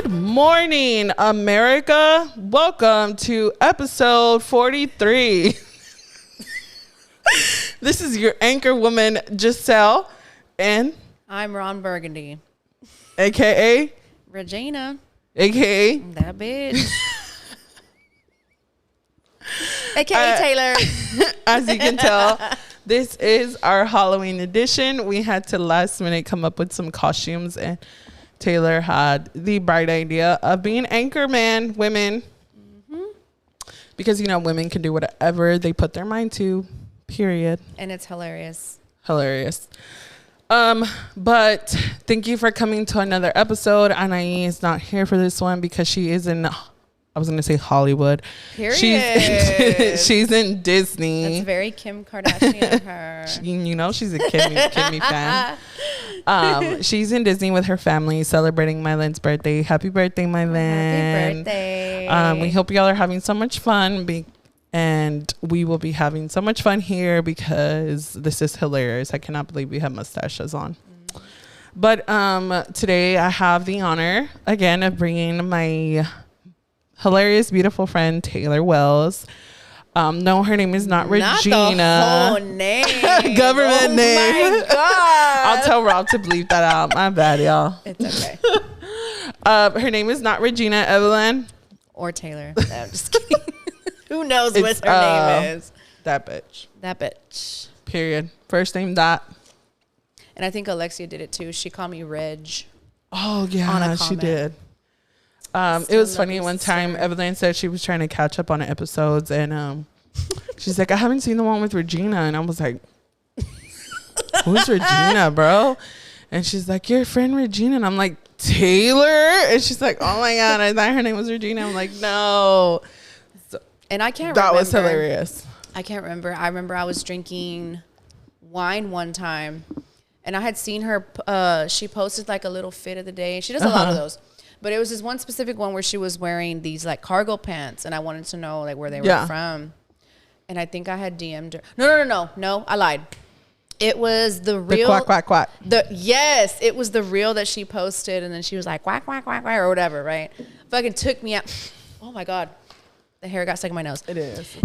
Good morning, America. Welcome to episode 43. This is your anchor woman, Gisele, and I'm Ron Burgundy, aka Regina, aka that bitch, aka Taylor. As you can tell, this is our Halloween edition. We had to last minute come up with some costumes, and Taylor had the bright idea of being anchorman women. Because, you know, women can do whatever they put their mind to, period. And it's hilarious. But thank you for coming to another episode. Anahy is not here for this one because she is in, I was going to say Hollywood. Period. She's in Disney. That's very Kim Kardashian of her. You know, she's a Kimmy fan. She's in Disney with her family celebrating Mylan's birthday. Happy birthday, Mylan. Happy birthday. We hope y'all are having so much fun. And we will be having so much fun here because this is hilarious. I cannot believe we have mustaches on. But today I have the honor, again, of bringing my hilarious, beautiful friend, Taylor Wells. No, her name is not Regina. The whole name. Government name. My God. I'll tell Rob to bleep that out. My bad, y'all. It's okay. Her name is not Regina Evelyn. Or Taylor. No, I'm just kidding. Who knows what her name is? That bitch. That bitch. Period. First name that. And I think Alexia did it too. She called me Reg. Oh, yeah, she did. It was funny one time Evelyn said she was trying to catch up on the episodes, and she's like, I haven't seen the one with Regina. And I was like, who's Regina, bro? And she's like, your friend Regina. And I'm like, Taylor? And she's like, oh my God, I thought her name was Regina. I'm like, no. And I can't remember. That was remember. hilarious. I can't remember. I remember I was drinking wine one time, and I had seen her. She posted like a little fit of the day. She does a lot of those. But it was this one specific one where she was wearing these like cargo pants, and I wanted to know like where they were from. And I think I had DM'd her. No, I lied. It was the real. The quack, quack. Yes, it was the reel that she posted, and then she was like quack, quack, quack, quack, or whatever, right? Fucking took me out. Oh my God. The hair got stuck in my nose. It is.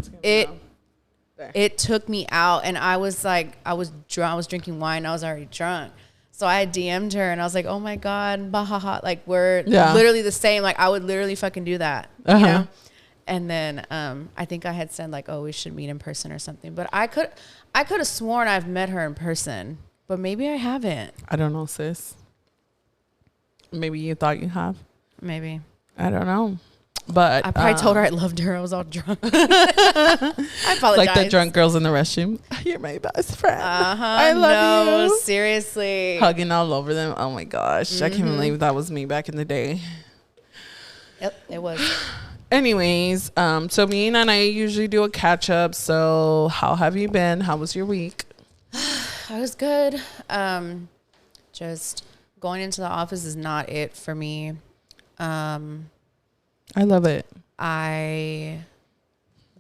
It took me out, and I was like, I was drunk. I was drinking wine. I was already drunk. So I DM'd her, and I was like, oh my God, bahaha. Like, we're literally the same. Like, I would literally fucking do that. You know? And then I think I had said, like, oh, we should meet in person or something. But I could have sworn I've met her in person, but maybe I haven't. I don't know, sis. Maybe you thought you have. Maybe. I don't know. But I probably told her I loved her. I was all drunk. I apologize. Like the drunk girls in the restroom. You're my best friend. I love you. Seriously. Hugging all over them. Oh my gosh. I can't believe that was me back in the day. Yep, it was. Anyways, so me and Anahy usually do a catch up. So how have you been? How was your week? I was good. Just going into the office is not it for me. I love it.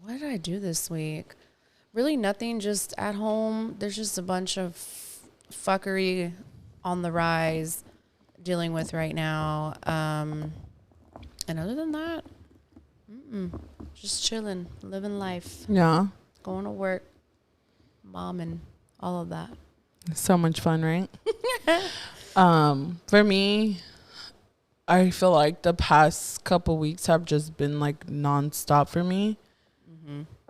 What did I do this week? Really nothing, just at home. There's just a bunch of fuckery on the rise dealing with right now. And other than that, just chilling, living life. Yeah. Going to work, mom, and all of that. So much fun, right? For me, I feel like the past couple weeks have just been like nonstop for me.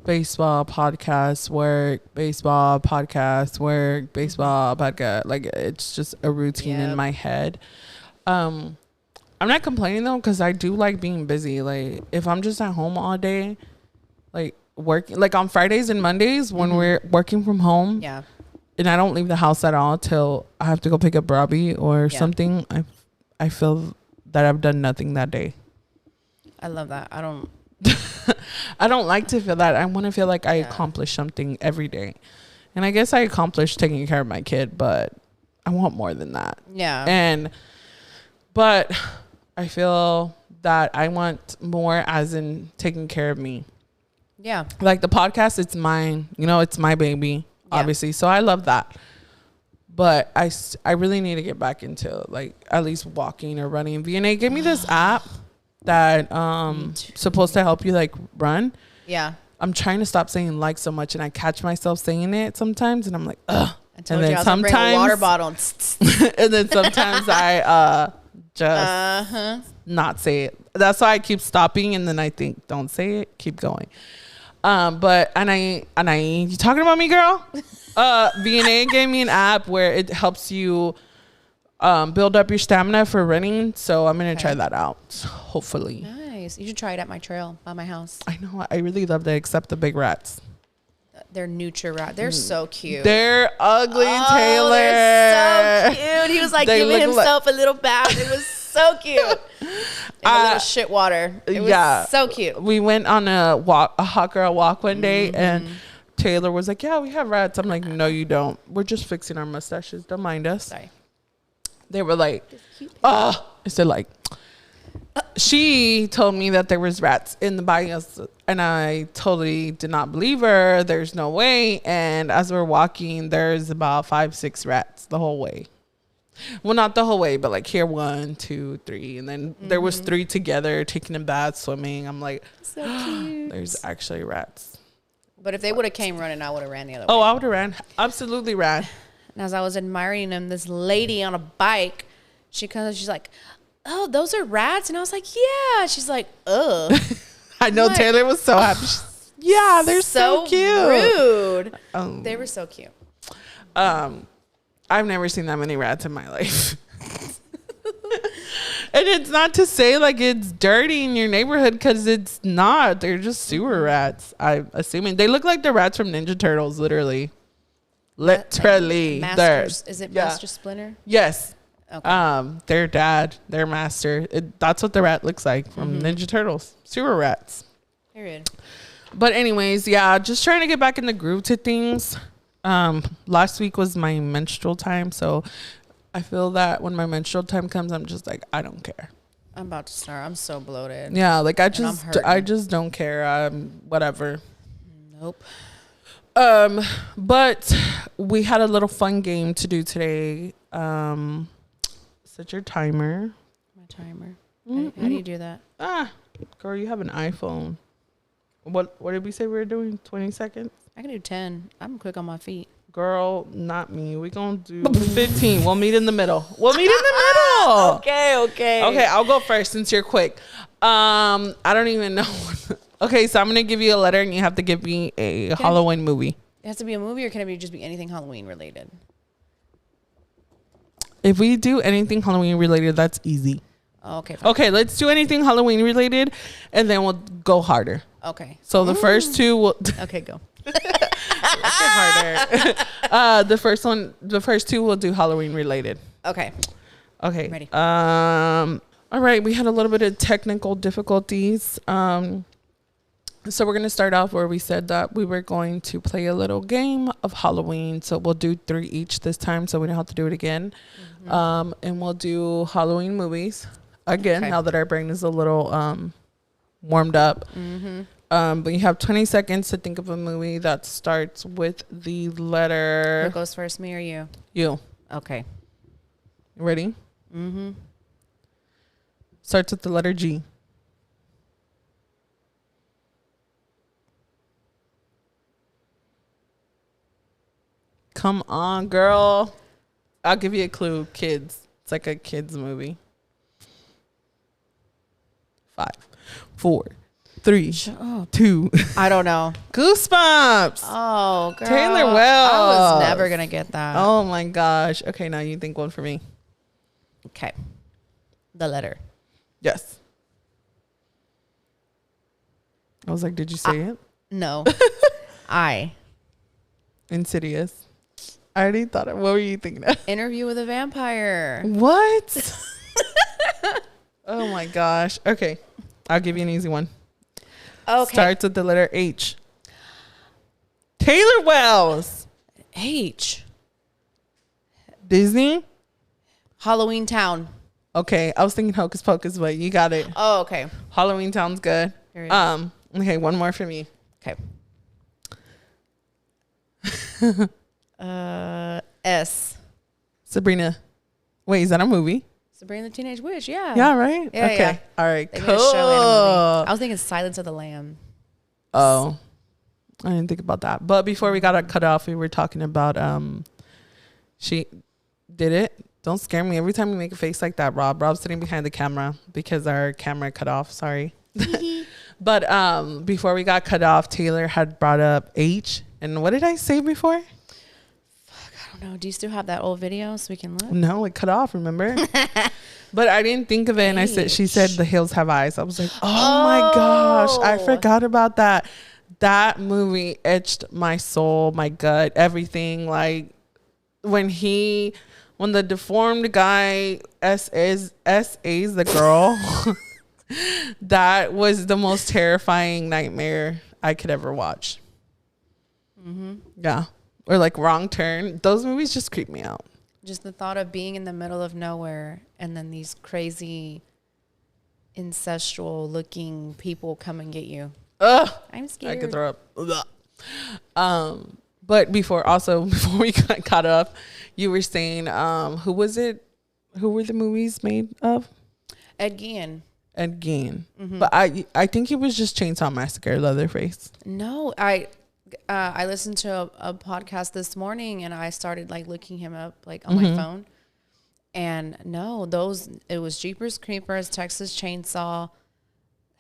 Baseball, podcast, work, baseball, podcast, work, baseball, podcast. Like, it's just a routine in my head. I'm not complaining though, because I do like being busy. Like, if I'm just at home all day, like working, like on Fridays and Mondays when we're working from home, and I don't leave the house at all till I have to go pick up Robbie or something, I feel that I've done nothing that day. I love that. I don't like to feel that. I want to feel like I accomplished something every day. And I guess I accomplished taking care of my kid, but I want more than that. Yeah. But I feel that I want more as in taking care of me. Yeah. Like the podcast, it's mine. You know, it's my baby, obviously. So I love that. But I really need to get back into like at least walking or running. VNA gave me this app that supposed to help you like run. Yeah. I'm trying to stop saying like so much, and I catch myself saying it sometimes, and I'm like, ugh. I told you I was gonna bring a water bottle. And then sometimes I just not say it. That's why I keep stopping, and then I think, don't say it, keep going. But Anahy, you talking about me, girl? VNA gave me an app where it helps you build up your stamina for running. So I'm gonna try that out. Hopefully. Nice. You should try it at my trail by my house. I know. I really love that, except the big rats. They're nutria rat. They're so cute. They're ugly, Taylor. They're so cute. He was like giving himself a little bath. It was so cute. In a little shit water. It was so cute. We went on a hot girl walk one day, and Taylor was like, yeah, we have rats. I'm like, no, you don't. We're just fixing our mustaches. Don't mind us. Sorry. They were like, oh. I said like, she told me that there was rats in the bayous, and I totally did not believe her. There's no way. And as we're walking, there's about 5-6 rats the whole way. Well, not the whole way, but like here 1, 2, 3, and then there was 3 together taking a bath, swimming. I'm like, so cute. There's actually rats. But if they would have came running, I would have ran the other way. Oh, I would have ran. Absolutely ran. And as I was admiring them, this lady on a bike, she comes, she's like, oh, those are rats? And I was like, yeah. She's like, ugh. I know, like, Taylor was so happy. Yeah, they're so cute. Rude. They were so cute. I've never seen that many rats in my life. And it's not to say like it's dirty in your neighborhood, because it's not. They're just sewer rats. I'm assuming they look like the rats from Ninja Turtles, literally. Literally. Masters. Is it Master Splinter? Yes. Okay. Their dad, their master. That's what the rat looks like from Ninja Turtles. Sewer rats. Period. But anyways, yeah, just trying to get back in the groove to things. Last week was my menstrual time, so I feel that when my menstrual time comes, I'm just like, I don't care. I'm about to start. I'm so bloated. Yeah, like I just don't care. Whatever. Nope. But we had a little fun game to do today. Set your timer. My timer. How do you do that? Girl, you have an iPhone. What did we say we were doing? 20 seconds? I can do 10. I'm quick on my feet. Girl, not me. We're going to do 15. We'll meet in the middle. Okay, I'll go first since you're quick. I don't even know. Okay, so I'm going to give you a letter, and you have to give me a Halloween movie. It has to be a movie, or can it just be anything Halloween related? If we do anything Halloween related, that's easy. Okay. Fine. Okay, let's do anything Halloween related, and then we'll go harder. Okay. So the first two will... Okay, go. Harder. The first two will do Halloween related. Okay. Ready. All right, we had a little bit of technical difficulties. So we're going to start off where we said that we were going to play a little game of Halloween. So we'll do 3 each this time, so we don't have to do it again. And we'll do Halloween movies again, now that our brain is a little warmed up. But you have 20 seconds to think of a movie that starts with the letter... Who goes first, me or you? You. Okay. Ready? Starts with the letter G. Come on, girl. I'll give you a clue. Kids. It's like a kids movie. 5, 4, 3, 2. I don't know. Goosebumps. Oh, girl. Taylor Wells. I was never going to get that. Oh, my gosh. Okay, now you think one for me. Okay. The letter. Yes. I was like, did you say it? No. I. Insidious. I already thought it. What were you thinking of? Interview with a Vampire. What? Oh, my gosh. Okay. I'll give you an easy one. Okay. Starts with the letter H. Taylor Wells. H. Disney. Halloween Town. Okay. I was thinking Hocus Pocus, but you got it. Oh, okay. Halloween Town's good. Okay. One more for me. Okay. S. Sabrina. Wait, is that a movie? Sabrina the Teenage Witch, yeah. Yeah, right? Yeah, okay. yeah. All right, They cool. made a show and a movie. I was thinking Silence of the Lamb. Oh, I didn't think about that. But before we got cut off, we were talking about she did it. Don't scare me. Every time you make a face like that, Rob's sitting behind the camera because our camera cut off. Sorry. But before we got cut off, Taylor had brought up H. And what did I say before? I don't know. Do you still have that old video so we can look? No, it cut off, remember? But I didn't think of it. And she said the hills have eyes. I was like, oh my gosh, I forgot about that. That movie etched my soul, my gut, everything. Like when the deformed guy SA's the girl, that was the most terrifying nightmare I could ever watch. Mm-hmm. Yeah. Or like Wrong Turn. Those movies just creep me out. Just the thought of being in the middle of nowhere and then these crazy incestual looking people come and get you. Ugh, I'm scared. I could throw up. But before we got caught up, you were saying, who was it? Who were the movies made of? Ed Gein. Mm-hmm. But I think it was just Chainsaw Massacre, Leatherface. No, I listened to a podcast this morning and I started like looking him up like on my phone. And no, it was Jeepers Creepers, Texas Chainsaw,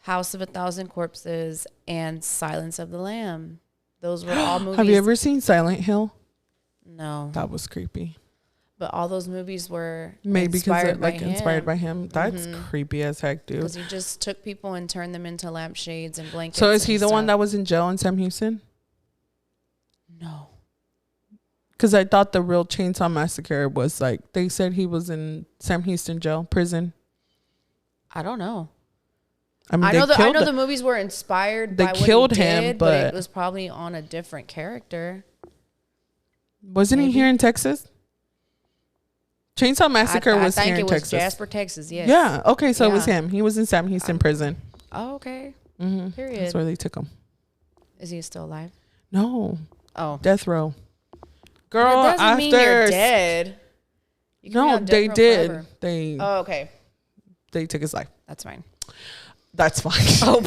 House of a Thousand Corpses, and Silence of the Lamb. Those were all movies. Have you ever seen Silent Hill? No. That was creepy. But all those movies were maybe inspired by him. That's creepy as heck, dude. Because he just took people and turned them into lampshades and blankets. So is he the one that was in jail in Sam Houston? No. Because I thought the real Chainsaw Massacre was like, they said he was in Sam Houston prison. I don't know. I mean, I know the movies were inspired by what he did, but it was probably on a different character. Wasn't he here in Texas? Chainsaw Massacre was here in Texas. I think it was Jasper, Texas, yes. Yeah, okay, so it was him. He was in Sam Houston prison. Oh, okay. Mm-hmm. Period. That's where they took him. Is he still alive? No. Oh. Death row. Girl, that doesn't mean you're dead. No, they did. Forever. Oh, okay. They took his life. That's fine. That's fine. Oh.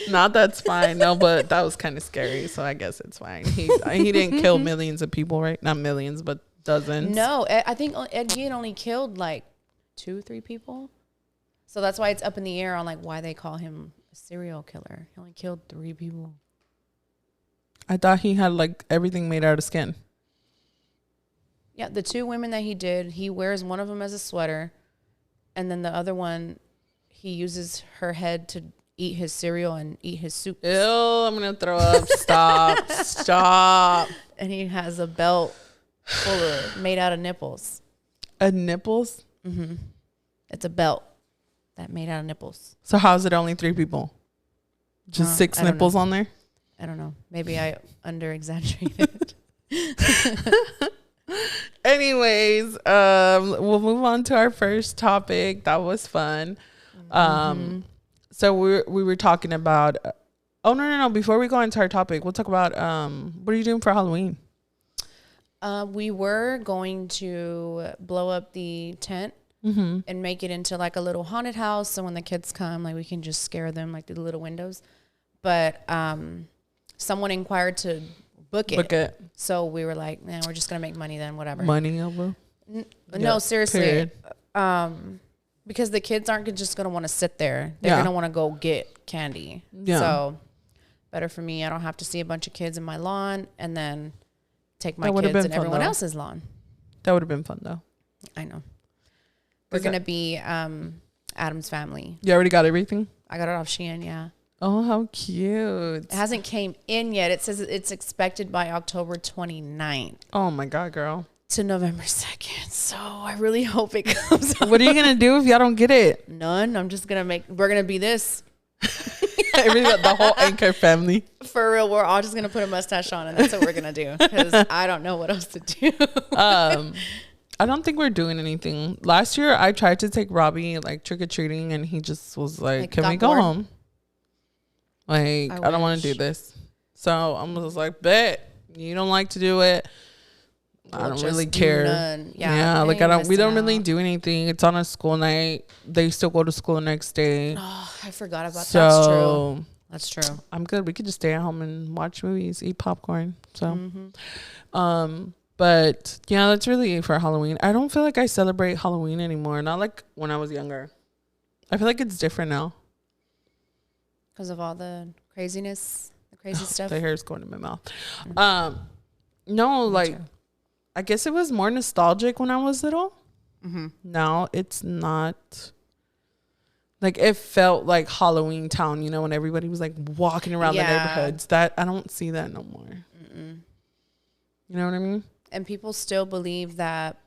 Not that's fine. No, but that was kind of scary. So I guess it's fine. He didn't kill millions of people, right? Not millions, but dozens. No, I think Ed Gein only killed like 2 or 3 people. So that's why it's up in the air on like why they call him a serial killer. He only killed 3 people. I thought he had like everything made out of skin. Yeah, the 2 women that he did, he wears one of them as a sweater. And then the other one, he uses her head to eat his cereal and eat his soup. Ew, I'm going to throw up. Stop. And he has a belt made out of nipples. Nipples? Mm-hmm. It's a belt that made out of nipples. So how's it only 3 people? Just 6 nipples on there? I don't know. Maybe I under-exaggerated. Anyways, we'll move on to our first topic. That was fun. So we were talking about no, before we go into our topic, we'll talk about what are you doing for Halloween? We were going to blow up the tent and make it into like a little haunted house, so when the kids come, like we can just scare them like through the little windows. But someone inquired to book it. So we were like, we're just gonna make money then, whatever. Money over? No, seriously. Because the kids aren't just gonna want to sit there. They're gonna want to go get candy. Yeah. So better for me. I don't have to see a bunch of kids in my lawn and then take my kids and everyone else's lawn. That would have been fun though. I know. We're gonna be Adam's family. You already got everything? I got it off Shein, yeah. Oh, how cute. It hasn't came in yet. It says it's expected by October 29th. Oh my God, girl. To November 2nd. So I really hope it comes What are you going to do if y'all don't get it? None. I'm just going to we're going to be this. The whole Anchor family. For real. We're all just going to put a mustache on and that's what we're going to do. Because I don't know what else to do. I don't think we're doing anything. Last year, I tried to take Robbie like trick-or-treating and he just was like can we go home? Like, I don't want to do this. So I'm just like, bet you don't like to do it. I don't really care. Yeah, like we don't really do anything. It's on a school night. They still go to school the next day. Oh, I forgot about that. That's true. I'm good. We could just stay at home and watch movies, eat popcorn. So, but yeah, that's really it for Halloween. I don't feel like I celebrate Halloween anymore. Not like when I was younger. I feel like it's different now. Because of all the craziness, the crazy stuff. The hair's going in my mouth. No, like, I guess it was more nostalgic when I was little. Now it's not. Like, it felt like Halloween Town, you know, when everybody was like walking around the neighborhoods. That I don't see that no more. You know what I mean? And people still believe that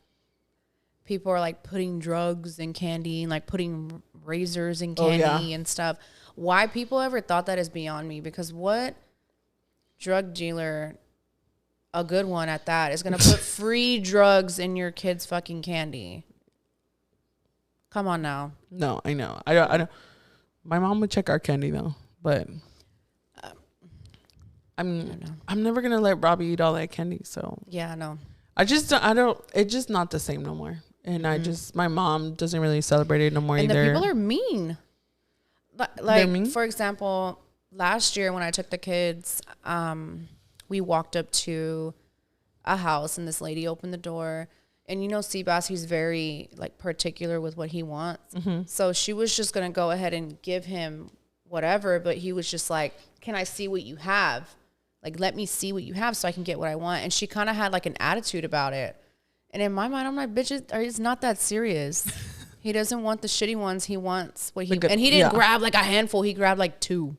people are like putting drugs in candy and like putting razors in candy and stuff. Why people ever thought that is beyond me. Because what drug dealer, a good one at that, is going to put free drugs in your kid's fucking candy? Come on now. No, I know. I don't. My mom would check our candy though, but I'm never gonna let Robbie eat all that candy. So yeah, no. I don't. It's just not the same no more. And my mom doesn't really celebrate it no more either. And the people are mean. Like mean? For example, last year when I took the kids, we walked up to a house and this lady opened the door. And you know, Seabass, he's very like particular with what he wants. So she was just going to go ahead and give him whatever. But he was just like, can I see what you have? Like, let me see what you have so I can get what I want. And she kind of had like an attitude about it. And in my mind, I'm like, bitch, it's not that serious. He doesn't want the shitty ones. He wants what he, and he didn't grab like a handful. He grabbed like 2.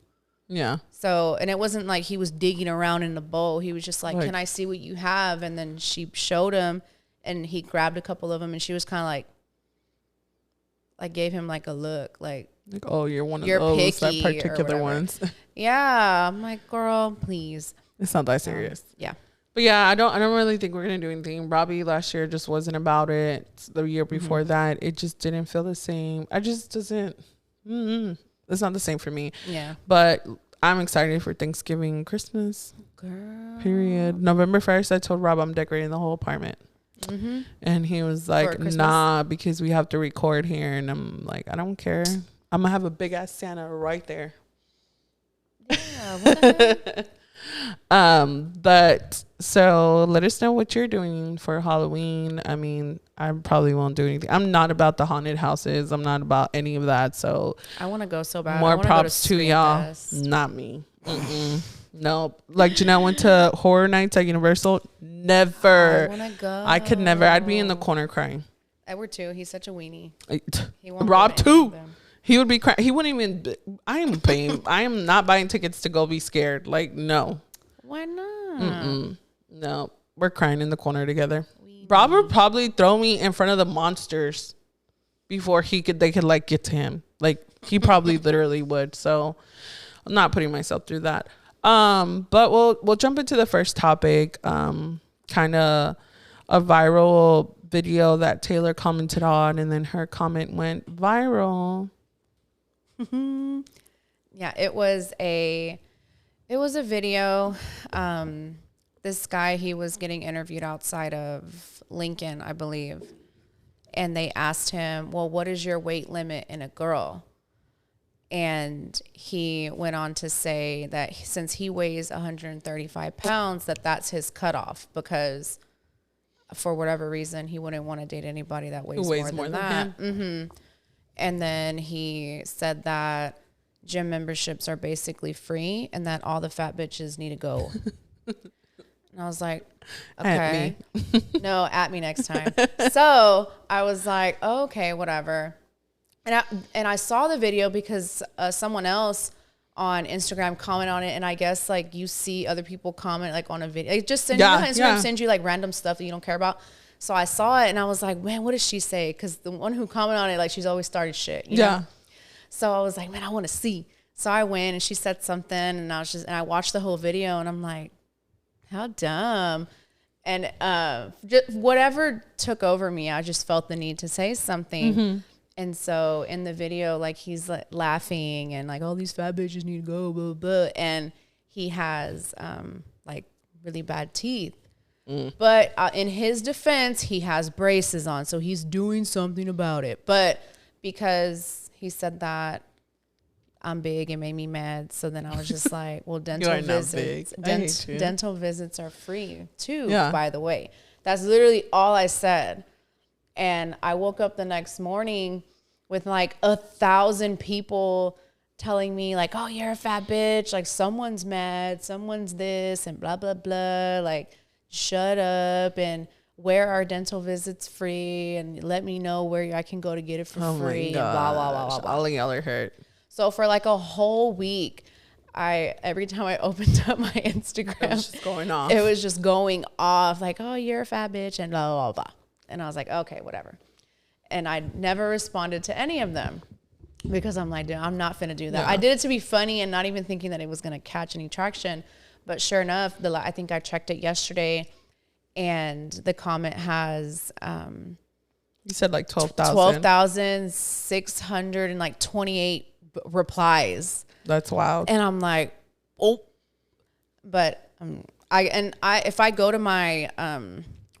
Yeah. So, and it wasn't like he was digging around in the bowl. He was just like, can I see what you have? And then she showed him. And he grabbed a couple of them, and she was kind of like gave him like a look, like oh, you're one of those that particular ones. Yeah, I'm like, girl, please. It's not that serious. Yeah, but yeah, I don't really think we're gonna do anything. Robbie last year just wasn't about it. The year before that, it just didn't feel the same. I just doesn't. It's not the same for me. Yeah, but I'm excited for Thanksgiving, Christmas. Girl. Period. November 1st, I told Rob I'm decorating the whole apartment. And he was like, nah, because we have to record here. And I'm like, I don't care. I'm gonna have a big ass Santa right there. Yeah, what the heck? But so let us know what you're doing for Halloween. I mean, I probably won't do anything. I'm not about the haunted houses. I'm not about any of that. So I want to go so bad. More props to y'all. Not me. No, like Janelle went to horror nights at Universal. Never. I want to go. I could never. I'd be in the corner crying. Edward too. He's such a weenie. Rob too. He would be crying. He wouldn't even. I am paying. I am not buying tickets to go be scared. Like no. Why not? No, we're crying in the corner together. Rob would probably throw me in front of the monsters before they could like get to him. Like he probably literally would. So I'm not putting myself through that. But we'll jump into the first topic. Kind of a viral video that Taylor commented on, and then her comment went viral. Yeah, it was a video. This guy, he was getting interviewed outside of Lincoln, I believe. And they asked him, well, what is your weight limit in a girl? And he went on to say that since he weighs 135 pounds, that's his cutoff, because for whatever reason, he wouldn't want to date anybody that weighs more than that. And then he said that gym memberships are basically free and that all the fat bitches need to go. And I was like, okay. No, at me next time. So I was like, oh, okay, whatever. And I saw the video because someone else on Instagram comment on it, and I guess like you see other people comment like on a video. Like, just send you know how Instagram sends you like random stuff that you don't care about. So I saw it and I was like, man, what did she say? Because the one who commented on it, like she's always started shit. You know? So I was like, man, I want to see. So I went and she said something, and I watched the whole video, and I'm like, how dumb. And just whatever took over me, I just felt the need to say something. And so in the video, like he's like laughing and like all these fat bitches need to go, blah, blah, blah. And he has like really bad teeth. But in his defense, he has braces on, so he's doing something about it. But because he said that I'm big, it made me mad. So then I was just like, well, dental visits are free too, by the way. That's literally all I said. And I woke up the next morning with like 1,000 people telling me like, oh, you're a fat bitch. Like someone's mad, someone's this and blah, blah, blah. Like, shut up, and where are dental visits free, and let me know where I can go to get it for free, and blah, blah, blah, blah, blah. All y'all are hurt. So for like a whole week, every time I opened up my Instagram, it was just going off. It was just going off like, oh, you're a fat bitch, and blah, blah, blah. And I was like, okay, whatever. And I never responded to any of them because I'm like, dude, I'm not finna do that. I did it to be funny and not even thinking that it was gonna catch any traction. But sure enough, I think I checked it yesterday, and the comment has you said like 12,000. 12,628 replies. That's wild. And I'm like, oh. But if I go to my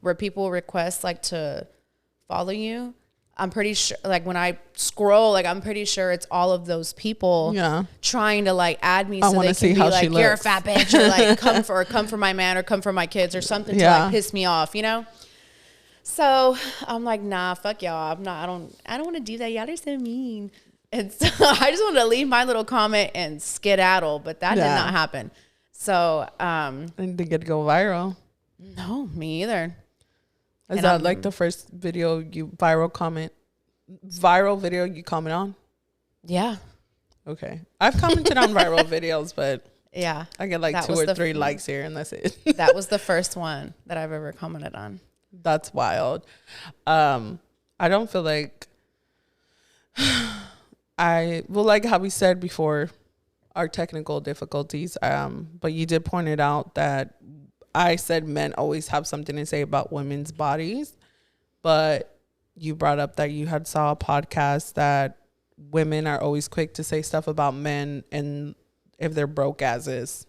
where people request like to follow you, I'm pretty sure, like when I scroll, like I'm pretty sure it's all of those people trying to like add me so they can be like, you're a fat bitch, or like come for my man, or come for my kids, or something to like piss me off, you know? So I'm like, nah, fuck y'all. I don't want to do that. Y'all are so mean. And so I just wanted to leave my little comment and skedaddle, but that did not happen. So and did it go viral? No, me either. Is that like the first viral video you comment on? Yeah. Okay. I've commented on viral videos, but yeah, I get like 2 or 3 likes here, and that's it. That was the first one that I've ever commented on. That's wild. I don't feel like like how we said before, our technical difficulties. But you did point it out that I said men always have something to say about women's bodies, but you brought up that you had saw a podcast that women are always quick to say stuff about men, and if they're broke as is.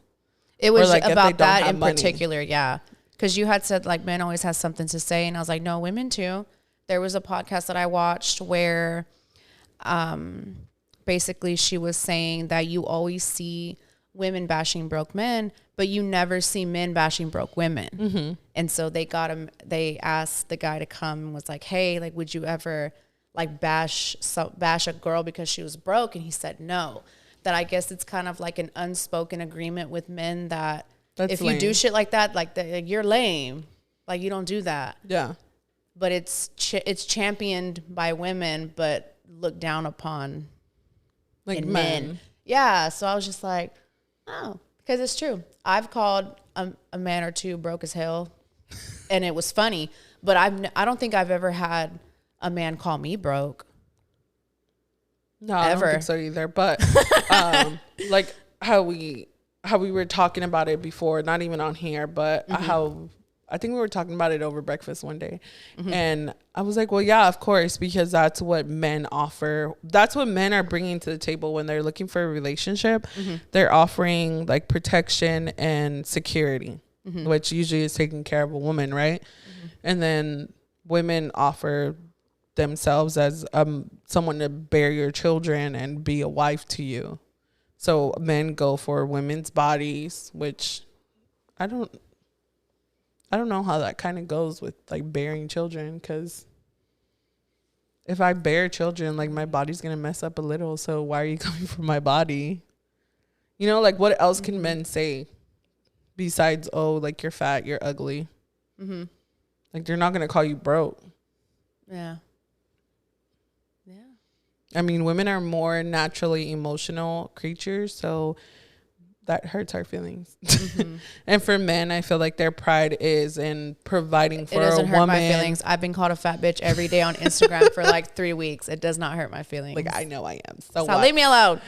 It was like about that in particular, yeah. Because you had said like men always has something to say, and I was like, no, women too. There was a podcast that I watched where basically she was saying that you always see women bashing broke men, but you never see men bashing broke women. Mm-hmm. And so they asked the guy to come and was like, hey, like, would you ever like bash a girl because she was broke? And he said no. That I guess it's kind of like an unspoken agreement with men that if you do shit like that, like you're lame, like you don't do that. Yeah. But it's championed by women, but looked down upon like men. Yeah. So I was just like, oh, because it's true. I've called a man or two broke as hell, and it was funny. But I don't think I've ever had a man call me broke. No, I don't think so either. But like how we were talking about it before, not even on here, but how I think we were talking about it over breakfast one day. Mm-hmm. And I was like, well, yeah, of course, because that's what men offer. That's what men are bringing to the table when they're looking for a relationship. Mm-hmm. They're offering like protection and security, which usually is taking care of a woman, right? Mm-hmm. And then women offer themselves as someone to bear your children and be a wife to you. So men go for women's bodies, which I don't know how that kind of goes with like bearing children, because if I bear children, like my body's going to mess up a little. So why are you coming for my body? You know, like what else can men say besides, oh, like you're fat, you're ugly. Mm-hmm. Like they're not going to call you broke. Yeah. I mean, women are more naturally emotional creatures, so that hurts our feelings. Mm-hmm. And for men, I feel like their pride is in providing for a woman. It doesn't hurt my feelings. I've been called a fat bitch every day on Instagram for like 3 weeks. It does not hurt my feelings. Like, I know I am. So leave me alone.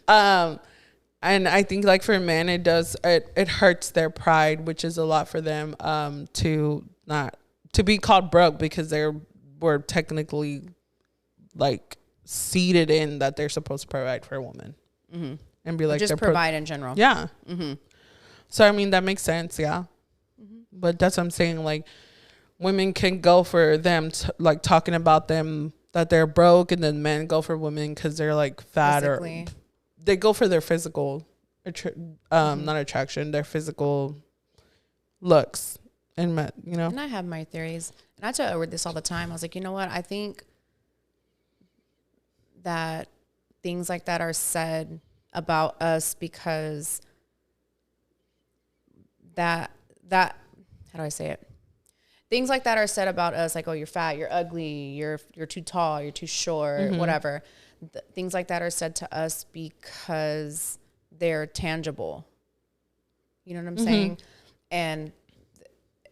And I think like for men, it hurts their pride, which is a lot for them to be called broke, because we're technically like seated in that they're supposed to provide for a woman. Mm-hmm. And be like, just provide in general. Yeah. Mm-hmm. So I mean, that makes sense. Yeah. Mm-hmm. But that's what I'm saying. Like, women can go for them, like talking about them that they're broke, and then men go for women because they're like fat physically. Or they go for their physical, not attraction, their physical looks, and men, you know. And I have my theories, and I tell Edward this all the time. I was like, you know what? I think that things like that are said about us because that how do I say it? Things like that are said about us, like, oh, you're fat, you're ugly, you're too tall, you're too short, whatever. Things like that are said to us because they're tangible. You know what I'm saying? And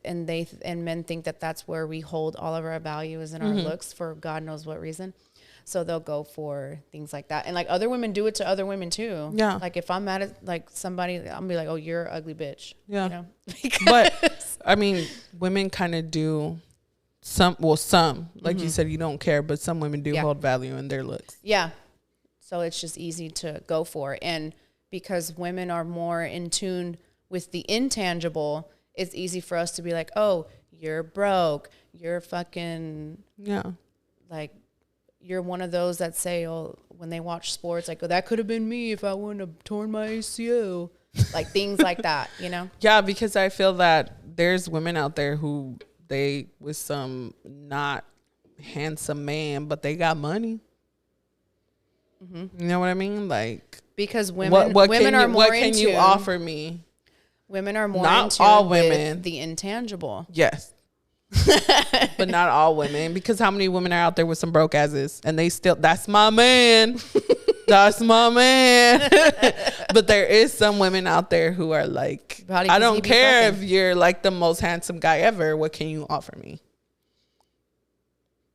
men think that that's where we hold all of our value is in our looks for God knows what reason. So they'll go for things like that. And like other women do it to other women too. Yeah. Like if I'm mad at like somebody, I'm gonna be like, oh, you're an ugly bitch. Yeah. You know? But I mean, women kind of do some, like you said, you don't care, but some women do hold value in their looks. Yeah. So it's just easy to go for. And because women are more in tune with the intangible, it's easy for us to be like, oh, you're broke. You're fucking, like, you're one of those that say, oh, when they watch sports, like, oh, that could have been me if I wouldn't have torn my ACL. Like things like that, you know? Yeah, because I feel that there's women out there who they with some not handsome man, but they got money. You know what I mean? Like, because women are more what can you offer me? Women are more not all women with the intangible. Yes. But not all women, because how many women are out there with some broke asses and they still, that's my man. That's my man. But there is some women out there who are like, I don't care if you're like the most handsome guy ever. What can you offer me?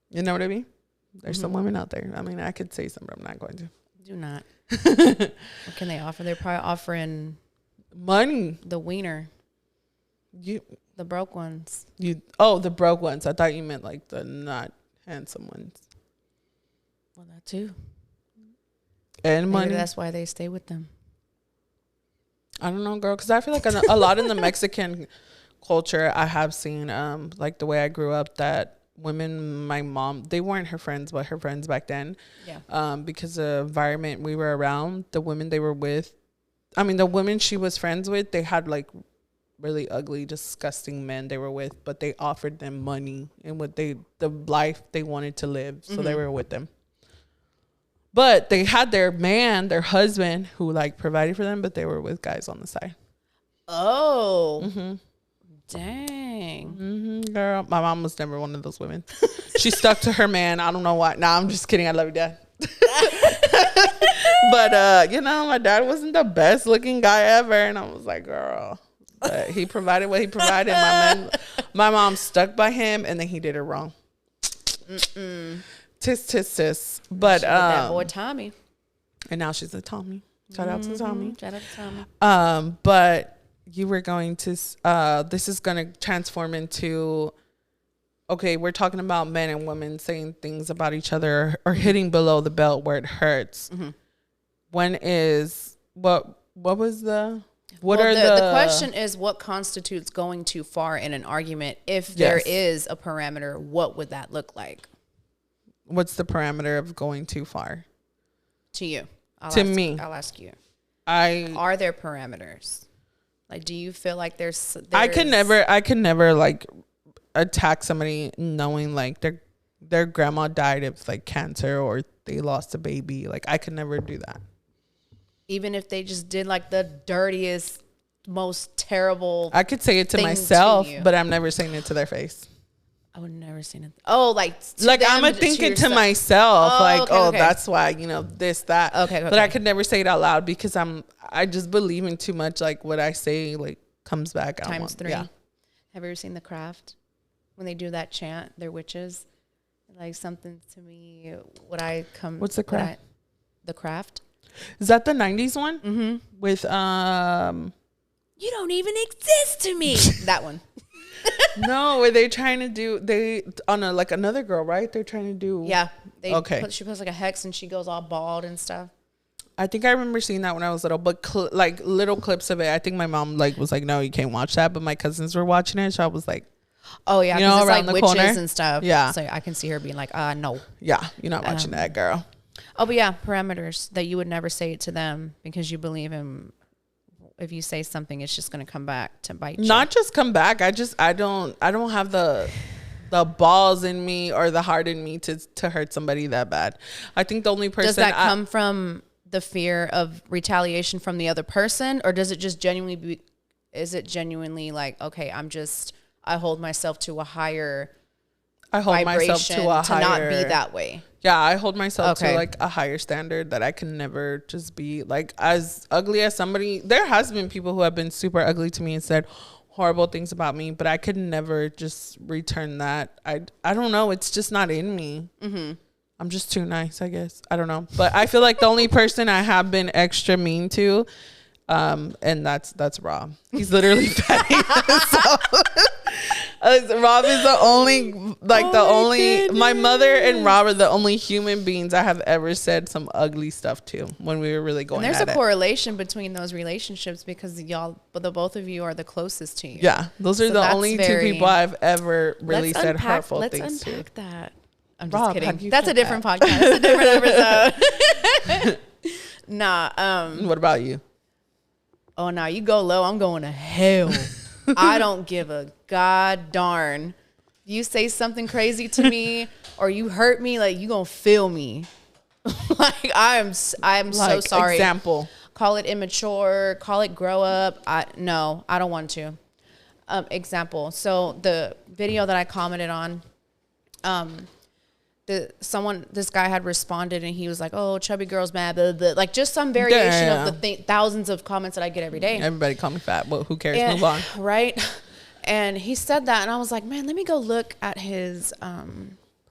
You know what I mean? There's some women out there. I mean, I could say some, but I'm not going to. Do not. What can they offer? They're probably offering money. The wiener. The broke ones. The broke ones. I thought you meant like the not handsome ones. Well, that too. And money. Maybe that's why they stay with them. I don't know, girl, because I feel like a lot in the Mexican culture, I have seen, like the way I grew up, that women, my mom, they weren't her friends, but her friends back then. Yeah. Because the environment we were around, the women they were with, I mean, the women she was friends with, they had like really ugly, disgusting men they were with, but they offered them money and the life they wanted to live. So they were with them. But they had their man, their husband, who like provided for them, but they were with guys on the side. Oh. Dang. Girl, my mom was never one of those women. She stuck to her man. I don't know why. Nah, I'm just kidding. I love you, Dad. But, my dad wasn't the best looking guy ever. And I was like, girl. But he provided what he provided. My mom stuck by him, and then he did it wrong. Tis. But that boy Tommy. And now she's a Tommy. Shout out to Tommy. Shout out to Tommy. But you were going to, this is going to transform into, okay, we're talking about men and women saying things about each other or hitting below the belt where it hurts. When is, what was the... The question is, what constitutes going too far in an argument? If there is a parameter, what would that look like? What's the parameter of going too far? To you. Me. I'll ask you. Are there parameters? Like, do you feel like there's I can never like attack somebody knowing like their grandma died of like cancer or they lost a baby. Like, I could never do that. Even if they just did like the dirtiest, most terrible. I could say it to myself, but I'm never saying it to their face. I would never seen it. Oh, like I'm thinking to myself, that's why, this, that. Okay. But I could never say it out loud because I just believe in too much. Like what I say, like comes back times 3. Yeah. Have you ever seen The Craft? When they do that chant, they're witches. Like something to me. What's The Craft? The Craft. Is that the 90s one? With you don't even exist to me. That one. No, were they trying to do like another girl, right? They're trying to do. Yeah. She puts like a hex and she goes all bald and stuff. I think I remember seeing that when I was little, but like little clips of it. I think my mom like was like, no, you can't watch that. But my cousins were watching it. So I was like, oh yeah, you know, it's around like the witches corner and stuff. Yeah. So I can see her being like, no. Yeah, you're not watching that, girl. Oh, but yeah, parameters that you would never say it to them because you believe in. If you say something, it's just going to come back to bite you. Not just come back. I don't have the balls in me or the heart in me to hurt somebody that bad. I think the only person. Does that come from the fear of retaliation from the other person, or does it just genuinely is it genuinely like, okay, I hold myself to a higher vibration to not be that way? Yeah, I hold myself to like a higher standard that I can never just be like as ugly as somebody. There has been people who have been super ugly to me and said horrible things about me, but I could never just return that. I don't know. It's just not in me. Mm-hmm. I'm just too nice, I guess. I don't know. But I feel like the only person I have been extra mean to, and that's Rob. He's literally petty. Rob is the only, my mother and Rob are the only human beings I have ever said some ugly stuff to when we were really going at it. And there's a correlation between those relationships because the both of you are the closest to you. Yeah, those are the only two people I've ever really said hurtful things to. Let's unpack that. I'm Rob, just kidding. That's a different podcast. That's a different episode. Nah. What about you? Oh, nah, you go low. I'm going to hell. I don't give a god darn. You say something crazy to me or you hurt me, like you gonna feel me. Like I'm like, so sorry. Example. Call it immature. Call it grow up. No, I don't want to. Example. So the video that I commented on, this guy had responded and he was like, oh, chubby girl's mad, blah, blah, blah. Like just some variation of the thousands of comments that I get every day. Everybody call me fat, but who cares? Move on. Right. And he said that and I was like, man, let me go look at his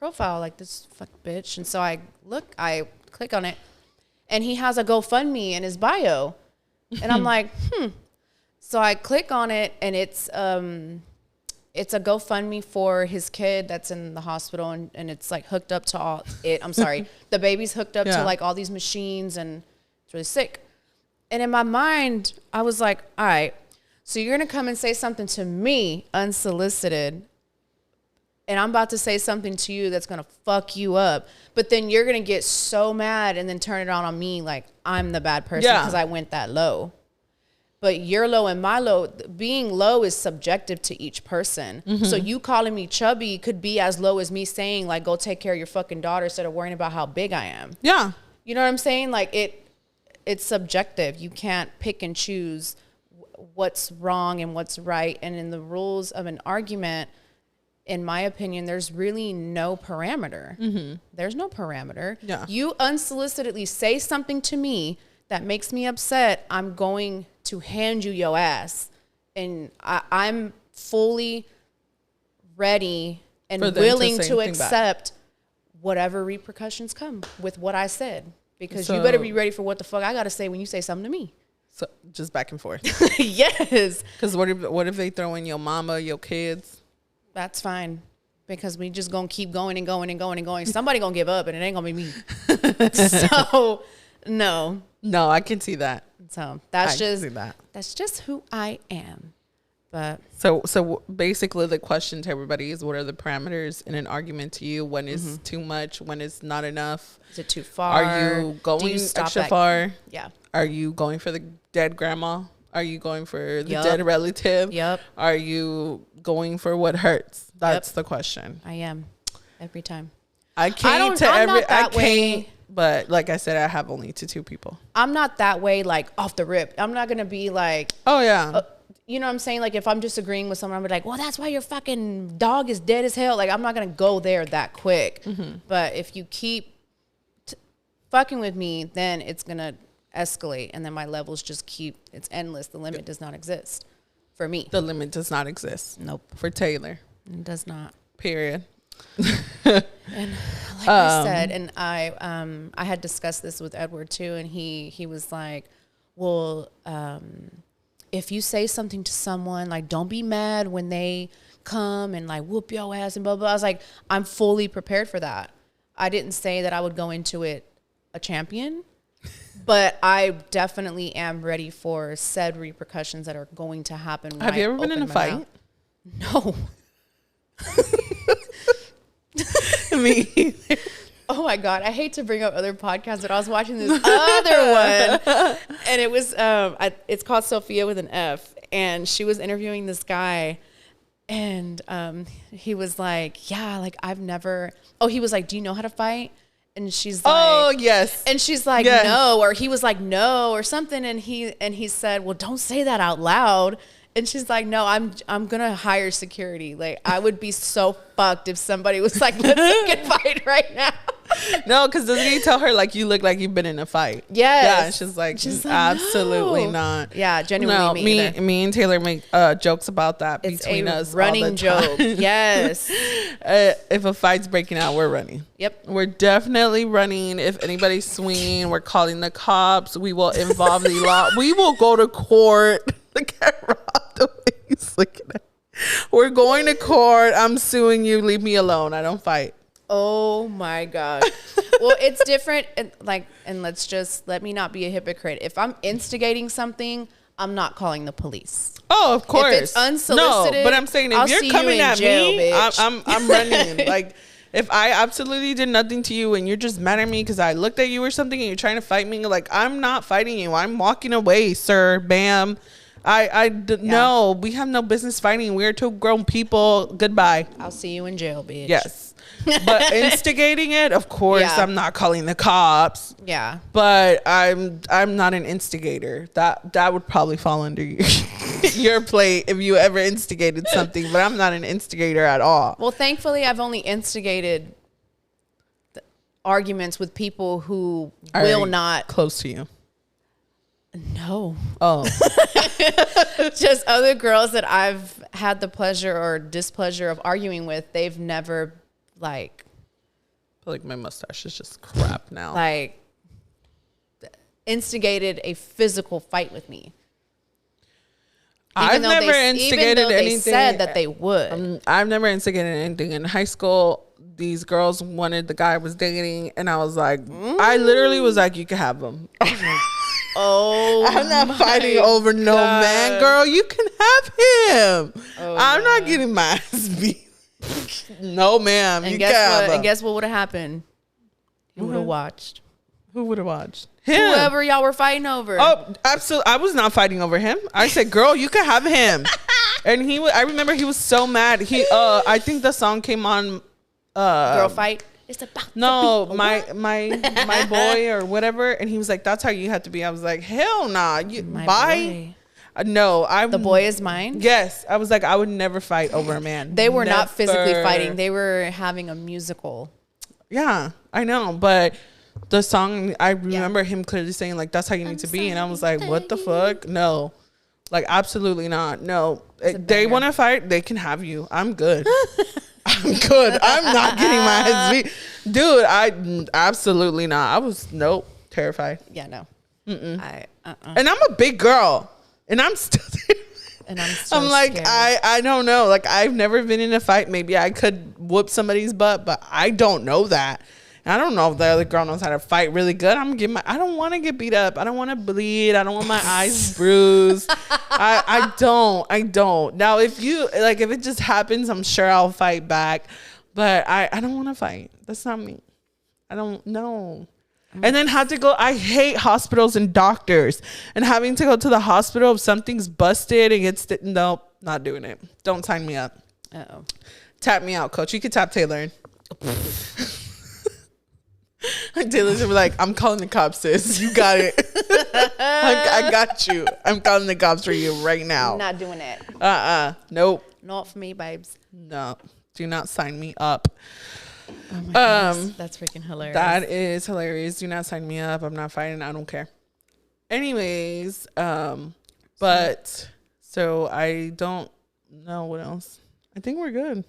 profile, like this fuck bitch. And so I click on it and he has a GoFundMe in his bio. And I'm like, So I click on it and it's a GoFundMe for his kid that's in the hospital and it's like hooked up to the baby's hooked up to like all these machines and it's really sick. And in my mind, I was like, all right, so you're going to come and say something to me unsolicited and I'm about to say something to you that's going to fuck you up. But then you're going to get so mad and then turn it on me like I'm the bad person because I went that low. But your low and my low, being low is subjective to each person. Mm-hmm. So you calling me chubby could be as low as me saying, like, go take care of your fucking daughter instead of worrying about how big I am. Yeah. You know what I'm saying? Like, it's subjective. You can't pick and choose what's wrong and what's right. And in the rules of an argument, in my opinion, there's really no parameter. Mm-hmm. There's no parameter. Yeah. You unsolicitedly say something to me that makes me upset, I'm going to hand you your ass. And I'm fully ready and willing to accept whatever repercussions come with what I said. Because you better be ready for what the fuck I got to say when you say something to me. So just back and forth. Yes. Because what if they throw in your mama, your kids? That's fine. Because we just going to keep going and going and going and going. Somebody going to give up and it ain't going to be me. So, no. No, I can see that. So that's just who I am. But so basically the question to everybody is, what are the parameters in an argument to you? When is too much? When is not enough? Is it too far? Are you going extra far? Yeah. Are you going for the dead grandma? Are you going for the dead relative? Yep. Are you going for what hurts? That's the question. I am every time. I can't. But like I said, I have only to two people. I'm not that way, like off the rip. I'm not going to be like, oh yeah. You know what I'm saying? Like if I'm disagreeing with someone, I'm like, well, that's why your fucking dog is dead as hell. Like I'm not going to go there that quick. Mm-hmm. But if you keep fucking with me, then it's going to escalate. And then my levels just it's endless. The limit does not exist for me. The limit does not exist. Nope. For Taylor. It does not. Period. And like I said, and I had discussed this with Edward too, and he was like, well, if you say something to someone, like don't be mad when they come and like whoop your ass and blah blah. I was like, I'm fully prepared for that. I didn't say that I would go into it a champion. But I definitely am ready for said repercussions that are going to happen. Have you ever been in a fight? No. Me. Oh my God. I hate to bring up other podcasts, but I was watching this other one and it was, it's called Sophia with an F, and she was interviewing this guy, and he was like, yeah, like he was like, do you know how to fight? And she's like, oh yes. And she's like, yes. No, or he was like, no, or something. And he said, well, don't say that out loud. And she's like, no, I'm gonna hire security. Like, I would be so fucked if somebody was like, let's get fight right now. No, because doesn't he tell her, like, you look like you've been in a fight? Yes. Yeah, and she's like, absolutely no. not. Yeah, genuinely me and Taylor make jokes about that it's between us running all the joke. time. Yes. If a fight's breaking out, we're running. Yep. We're definitely running. If anybody's swinging, we're calling the cops. We will involve the law. We will go to court. Look at Rob, the way he's looking at it. We're going to court. I'm suing you. Leave me alone. I don't fight. Oh my God. Well, it's different. And let me not be a hypocrite. If I'm instigating something, I'm not calling the police. Oh, of course. If it's unsolicited, no, but I'm saying if you're coming at me, I'm running. Like, if I absolutely did nothing to you and you're just mad at me because I looked at you or something and you're trying to fight me, like, I'm not fighting you. I'm walking away, sir. Bam. No, we have no business fighting. We're two grown people. Goodbye. I'll see you in jail, bitch. Yes. But instigating it, of course, yeah. I'm not calling the cops. Yeah. But I'm not an instigator. That would probably fall under your plate if you ever instigated something. But I'm not an instigator at all. Well, thankfully, I've only instigated arguments with people who will not close to you. No. Oh. Just other girls that I've had the pleasure or displeasure of arguing with. They've never I feel like my mustache is just crap now. Like, instigated a physical fight with me. I've never instigated anything. They said that they would. I've never instigated anything. In high school, these girls wanted the guy I was dating, and I was like, I literally was like, you can have him. Oh, I'm not fighting over no man, girl. You can have him. Oh, I'm not getting my ass beat. No, ma'am. And guess what would have happened? He would have watched. Who would have watched? Him. Whoever y'all were fighting over. Oh, absolutely. I was not fighting over him. I said, girl, you can have him. And I remember he was so mad. I think the song came on. Girl fight. It's about my boy or whatever, and he was like, "That's how you have to be." I was like, "Hell nah, bye." No, the boy is mine. Yes, I was like, I would never fight over a man. They were not physically fighting; they were having a musical. Yeah, I know, but the song, I remember him clearly saying like, "That's how you need to be," and I was like, "What the fuck? No, like absolutely not. No, they want to fight, they can have you. I'm good." I'm good. I'm not getting my ass beat. Dude, absolutely not. I was, terrified. Yeah, no. And I'm a big girl. And I'm still and I'm like, scared. I don't know. Like, I've never been in a fight. Maybe I could whoop somebody's butt, but I don't know that. I don't know if the other girl knows how to fight really good. I don't want to get beat up. I don't want to bleed. I don't want my eyes bruised. I don't. Now, if it just happens, I'm sure I'll fight back. But I don't want to fight. That's not me. I don't know. And then I hate hospitals and doctors. And having to go to the hospital if something's busted and nope, not doing it. Don't sign me up. Uh-oh. Tap me out, coach. You can tap Taylor. Taylor's like, I'm calling the cops, sis. You got it. I got you. I'm calling the cops for you right now. I'm not doing it. Nope. Not for me, babes. No. Do not sign me up. Oh my goodness. That's freaking hilarious. That is hilarious. Do not sign me up. I'm not fighting. I don't care. Anyways, but so I don't know what else. I think we're good.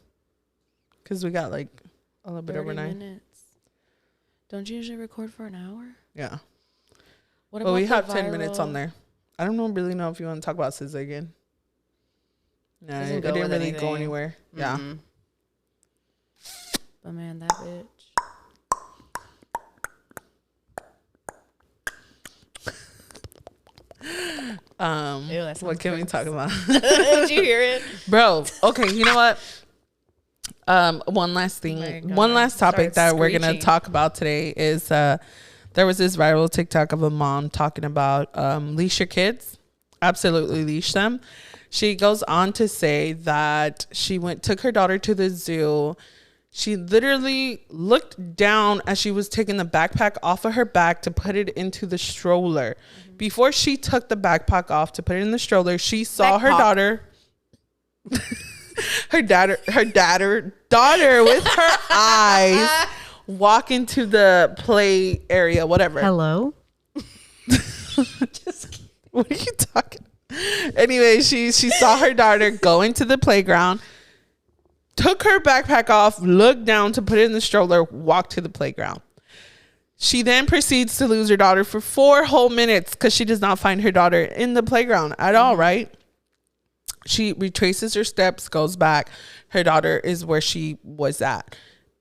Because we got like a little bit over 9 minutes. Don't you usually record for an hour? Yeah. What about we have 10 minutes on there. I don't really know if you want to talk about SZA again. No, it didn't really go anywhere. Mm-hmm. Yeah. But man, that bitch. What can we talk about? Did you hear it? Bro, okay, you know what? One last thing. One last topic that we're going to talk about today is there was this viral TikTok of a mom talking about leash your kids. Absolutely leash them. She goes on to say that she took her daughter to the zoo. She literally looked down as she was taking the backpack off of her back to put it into the stroller. Mm-hmm. Before she took the backpack off to put it in the stroller, she saw her daughter, her daughter with her eyes walk into the play area, whatever. Hello? Just kidding. What are you talking? Anyway, she saw her daughter go into the playground, took her backpack off, looked down to put it in the stroller, walked to the playground. She then proceeds to lose her daughter for 4 whole minutes because she does not find her daughter in the playground at all, right? She retraces her steps, goes back. Her daughter is where she was at.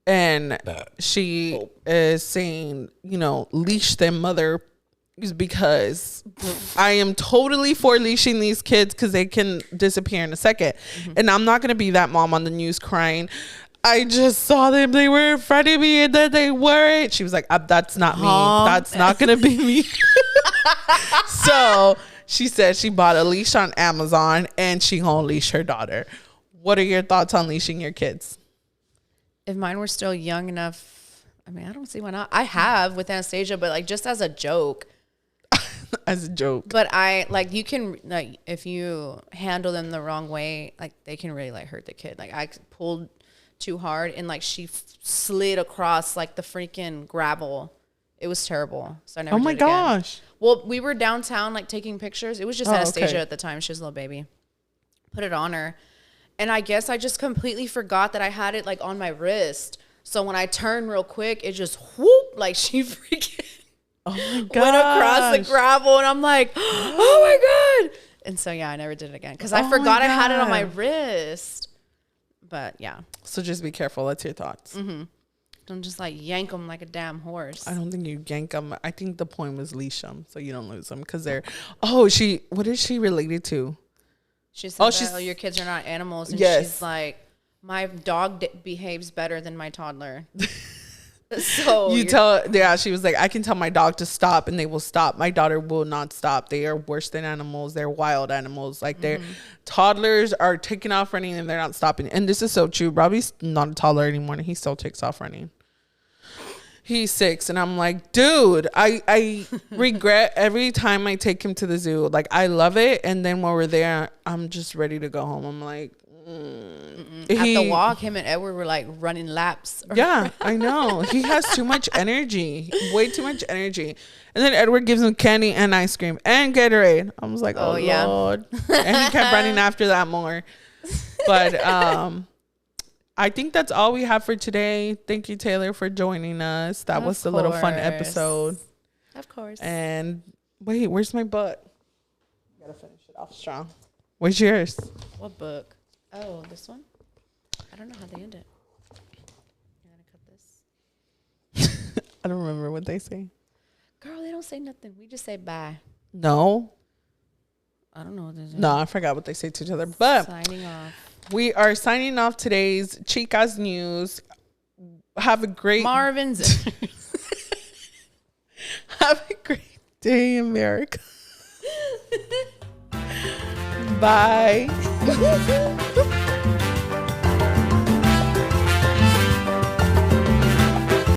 And she is saying, leash them, mother, is because I am totally for leashing these kids because they can disappear in a second. Mm-hmm. And I'm not going to be that mom on the news crying, I just saw them, they were in front of me and then they weren't. She was like, that's not me. That's not going to be me. So she said she bought a leash on Amazon and she gonna leash her daughter. What are your thoughts on leashing your kids? If mine were still young enough, I don't see why not. I have with Anastasia, but just as a joke. As a joke. But you can, if you handle them the wrong way, they can really hurt the kid. I pulled too hard and she slid across the freaking gravel. It was terrible. So I never did it again. Oh my gosh. Well, we were downtown taking pictures. It was just Anastasia at the time. She was a little baby. Put it on her. And I guess I just completely forgot that I had it on my wrist. So when I turned real quick, it just whoop, she freaking went across the gravel. And I'm like, oh my God. And so, yeah, I never did it again because I forgot I had it on my wrist. But yeah. So just be careful. That's your thoughts. Mm-hmm. Don't just yank them like a damn horse. I don't think you yank them. I think the point was leash them so you don't lose them because they're. What is she related to? She said, your kids are not animals. And she's like, my dog behaves better than my toddler. So she was like, I can tell my dog to stop and they will stop. My daughter will not stop. They are worse than animals. They're wild animals. Their toddlers are taking off running and they're not stopping. And this is so true. Robbie's not a toddler anymore and he still takes off running. He's 6 and I'm like, dude, I regret every time I take him to the zoo. I love it. And then when we're there, I'm just ready to go home. I'm like, At the walk, him and Edward were running laps. Yeah, I know. He has too much energy, way too much energy. And then Edward gives him candy and ice cream and Gatorade. I was like, oh yeah. Lord. And he kept running after that more. But I think that's all we have for today. Thank you, Taylor, for joining us. That was a little fun episode. Of course. And wait, where's my book? Gotta finish it off strong. Where's yours? What book? Oh, this one? I don't know how they end it. I'm going to cut this. I don't remember what they say. Girl, they don't say nothing. We just say bye. No. I don't know what they say. No, I forgot what they say to each other. But signing off. We are signing off today's Chicas News. Have a great... Marvin's. Have a great day, America. Bye.